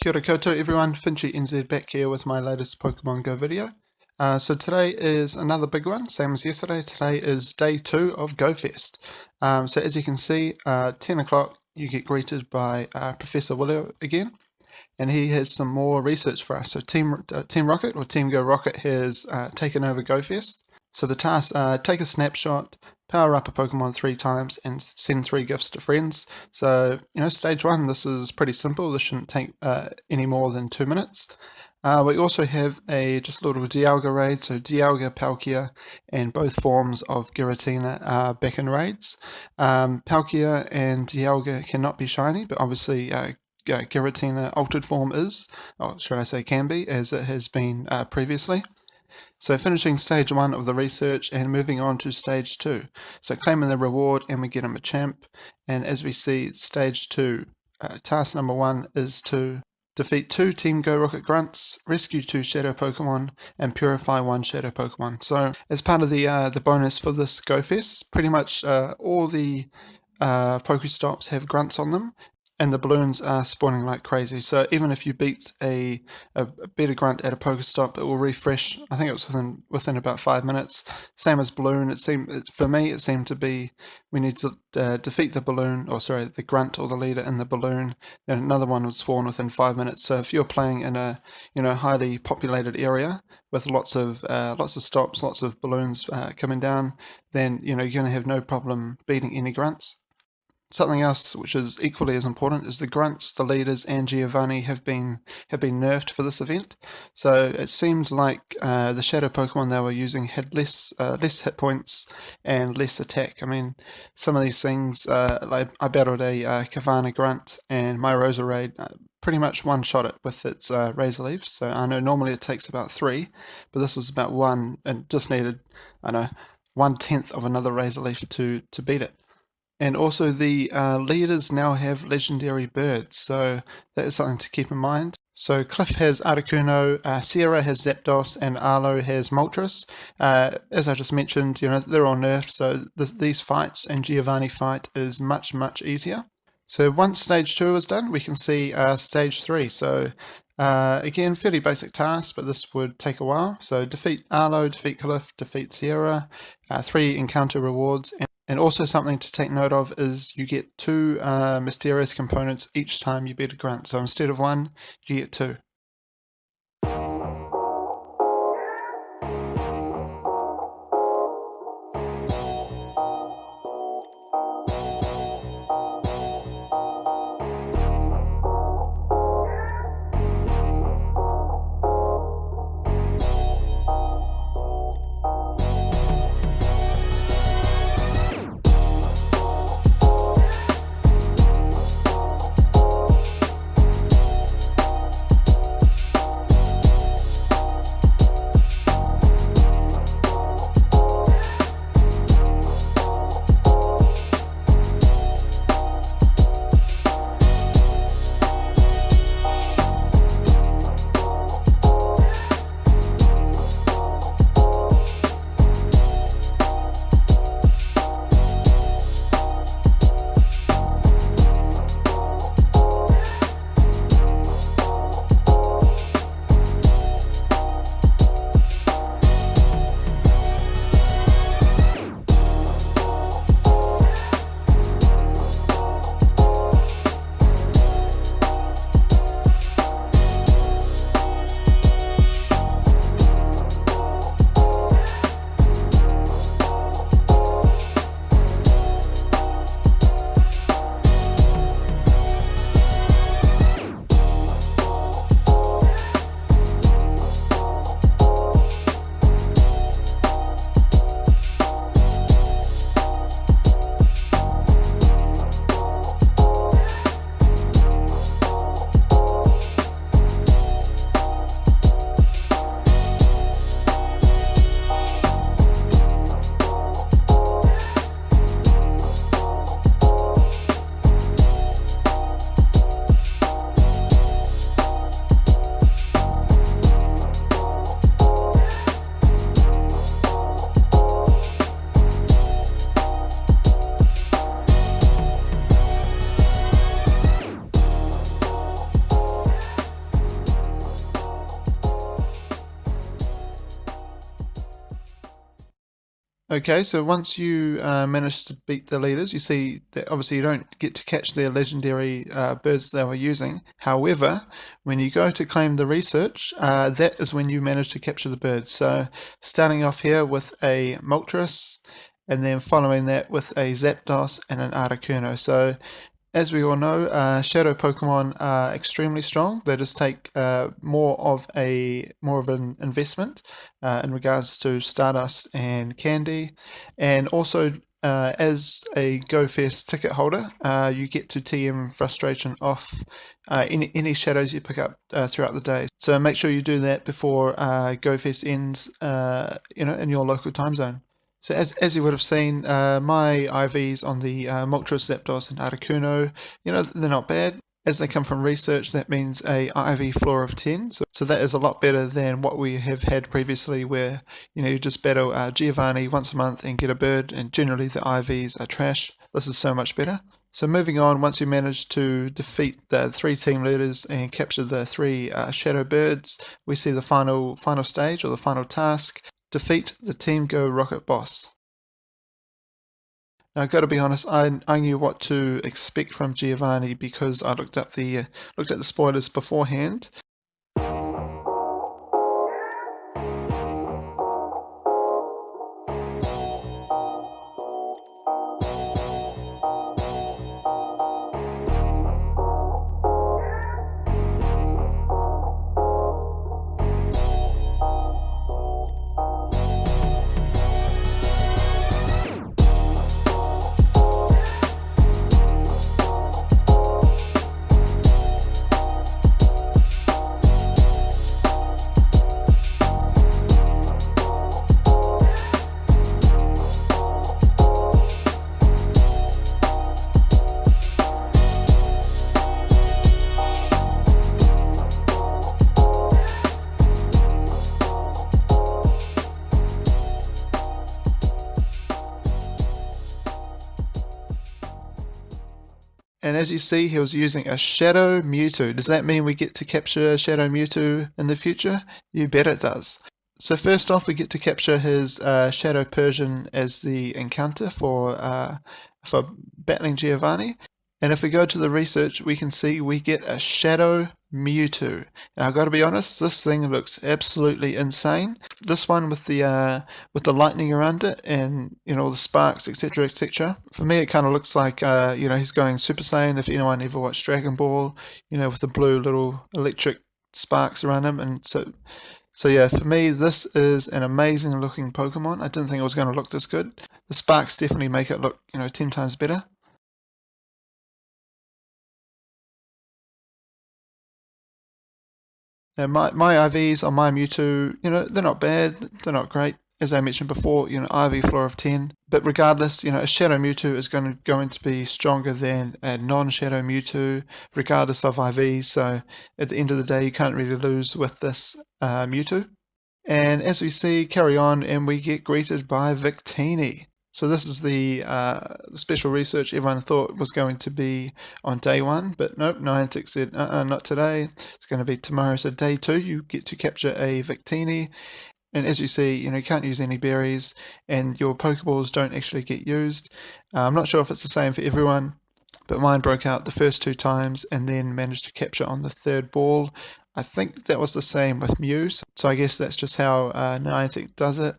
Kia ora koutou everyone, Finchy NZ back here with my latest Pokemon Go video. So today is another big one, same as yesterday. Today is day 2 of GoFest. So as you can see, 10 o'clock you get greeted by Professor Willow again, and he has some more research for us. So Team Rocket, or Team Go Rocket, has taken over GoFest. So the tasks are take a snapshot, power up a Pokemon 3 times, and send 3 gifts to friends. So, stage 1, this is pretty simple. This shouldn't take any more than 2 minutes. We also have just a little Dialga raid. So Dialga, Palkia, and both forms of Giratina are back in raids. Palkia and Dialga cannot be shiny, but obviously Giratina altered form is, or should I say can be, as it has been previously. So finishing stage 1 of the research and moving on to stage 2. So claiming the reward and we get him a champ. And as we see, stage 2, task number 1 is to defeat 2 Team Go Rocket Grunts, rescue 2 Shadow Pokemon, and purify 1 Shadow Pokemon. So as part of the bonus for this GoFest, pretty much all the Pokestops have Grunts on them, and the balloons are spawning like crazy. So even if you beat a better grunt at a Pokestop, it will refresh. I think it was within about 5 minutes. Same as balloon. For me it seemed to be we need to defeat the balloon, or sorry, the grunt or the leader in the balloon, and another one would spawn within 5 minutes. So if you're playing in a highly populated area with lots of stops, lots of balloons coming down, then you're going to have no problem beating any grunts. Something else which is equally as important is the grunts, the leaders, and Giovanni have been nerfed for this event. So it seemed like the shadow Pokemon they were using had less hit points and less attack. I mean, some of these things, like I battled a Kavana grunt, and my Roserade pretty much one-shot it with its Razor Leaf. So I know normally it takes about 3, but this was about 1, and just needed 1/10 of another Razor Leaf to beat it. And also the leaders now have legendary birds, so that is something to keep in mind. So Cliff has Articuno, Sierra has Zapdos, and Arlo has Moltres. As I just mentioned, they're all nerfed, so these fights and Giovanni fight is much, much easier. So once stage 2 is done, we can see stage 3. So again, fairly basic tasks, but this would take a while. So defeat Arlo, defeat Cliff, defeat Sierra, 3 encounter rewards, and also something to take note of is you get 2 mysterious components each time you beat a grunt. So instead of 1, you get 2. Okay, so once you manage to beat the leaders, you see that obviously you don't get to catch their legendary birds they were using. However, when you go to claim the research, that is when you manage to capture the birds. So starting off here with a Moltres, and then following that with a Zapdos and an Articuno. So as we all know, Shadow Pokemon are extremely strong. They just take more of an investment in regards to Stardust and Candy, and also as a GoFest ticket holder, you get to TM frustration off any shadows you pick up throughout the day. So make sure you do that before GoFest ends, in your local time zone. So as you would have seen, my IVs on the Moltres, Zapdos and Articuno, they're not bad. As they come from research, that means a IV floor of 10. So that is a lot better than what we have had previously where, you just battle Giovanni once a month and get a bird, and generally the IVs are trash. This is so much better. So moving on, once you manage to defeat the 3 team leaders and capture the 3 shadow birds, we see the final stage, or the final task. Defeat the Team Go Rocket boss. Now, I've got to be honest, I knew what to expect from Giovanni because I looked at the spoilers beforehand. And as you see, he was using a Shadow Mewtwo. Does that mean we get to capture Shadow Mewtwo in the future? You bet it does. So first off, we get to capture his Shadow Persian as the encounter for battling Giovanni. And if we go to the research, we can see we get a Shadow Mewtwo. And I've got to be honest, this thing looks absolutely insane. This one with the lightning around it, and the sparks, etc., etc. For me, it kind of looks like he's going Super Saiyan. If anyone ever watched Dragon Ball, with the blue little electric sparks around him, and so yeah, for me, this is an amazing looking Pokemon. I didn't think it was going to look this good. The sparks definitely make it look 10 times better. Now my IVs on my Mewtwo, they're not bad, they're not great. As I mentioned before, IV floor of 10. But regardless, a Shadow Mewtwo is going to be stronger than a non-Shadow Mewtwo, regardless of IVs. So at the end of the day, you can't really lose with this Mewtwo. And as we see, carry on, and we get greeted by Victini. So this is the special research everyone thought was going to be on day 1, but nope, Niantic said, not today. It's going to be tomorrow. So day 2, you get to capture a Victini. And as you see, you can't use any berries, and your Pokeballs don't actually get used. I'm not sure if it's the same for everyone, but mine broke out the first 2 times and then managed to capture on the 3rd ball. I think that was the same with Mew, so I guess that's just how Niantic does it.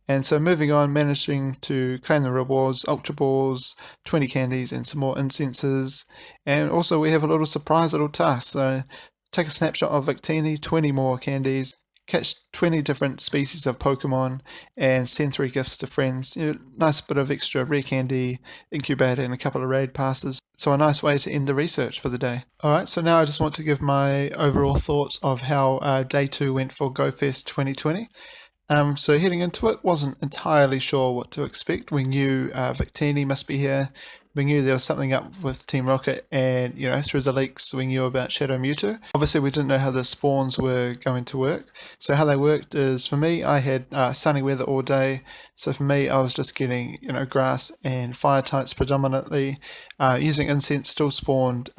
And so moving on, managing to claim the rewards, Ultra Balls, 20 candies and some more incenses. And also we have a little surprise little task. So take a snapshot of Victini, 20 more candies, catch 20 different species of Pokemon, and send 3 gifts to friends. Nice bit of extra rare candy, incubator, and a couple of raid passes. So a nice way to end the research for the day. Alright, so now I just want to give my overall thoughts of how day 2 went for GoFest 2020. So heading into it, wasn't entirely sure what to expect. We knew Victini must be here. We knew there was something up with Team Rocket, and through the leaks we knew about Shadow Mewtwo. Obviously we didn't know how the spawns were going to work. So how they worked is, for me, I had sunny weather all day. So for me, I was just getting grass and fire types predominantly. Using incense still spawned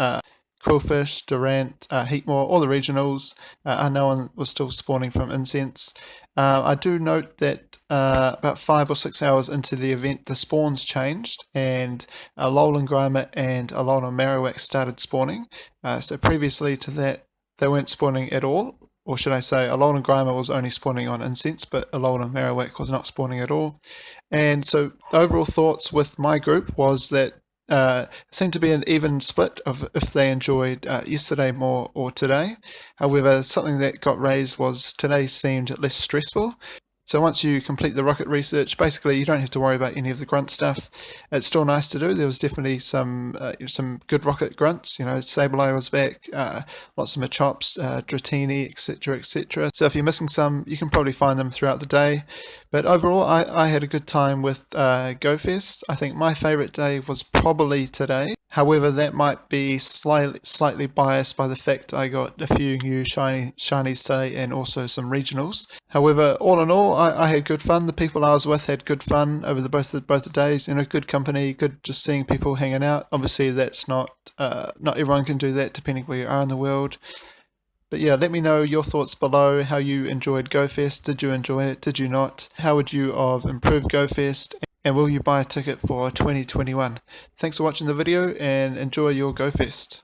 Quillfish, Durant, Heatmore, all the regionals. Unknown was still spawning from Incense. I do note that about 5 or 6 hours into the event, the spawns changed, and Alolan Grimer and Alolan Marowak started spawning. So previously to that, they weren't spawning at all. Or should I say, Alolan Grimer was only spawning on Incense, but Alolan Marowak was not spawning at all. And so the overall thoughts with my group was that it seemed to be an even split of if they enjoyed yesterday more or today. However, something that got raised was today seemed less stressful. So once you complete the rocket research, basically you don't have to worry about any of the grunt stuff. It's still nice to do. There was definitely some good rocket grunts. Sableye was back, lots of Machops, Dratini, etc., etc. So if you're missing some, you can probably find them throughout the day. But overall, I had a good time with GoFest. I think my favourite day was probably today. However, that might be slightly biased by the fact I got a few new shinies today and also some regionals. However, all in all, I had good fun. The people I was with had good fun over both the days. Good company, good just seeing people hanging out. Obviously, that's not everyone can do that depending where you are in the world. But yeah, let me know your thoughts below, how you enjoyed GoFest. Did you enjoy it? Did you not? How would you have improved GoFest? And will you buy a ticket for 2021? Thanks for watching the video and enjoy your GoFest.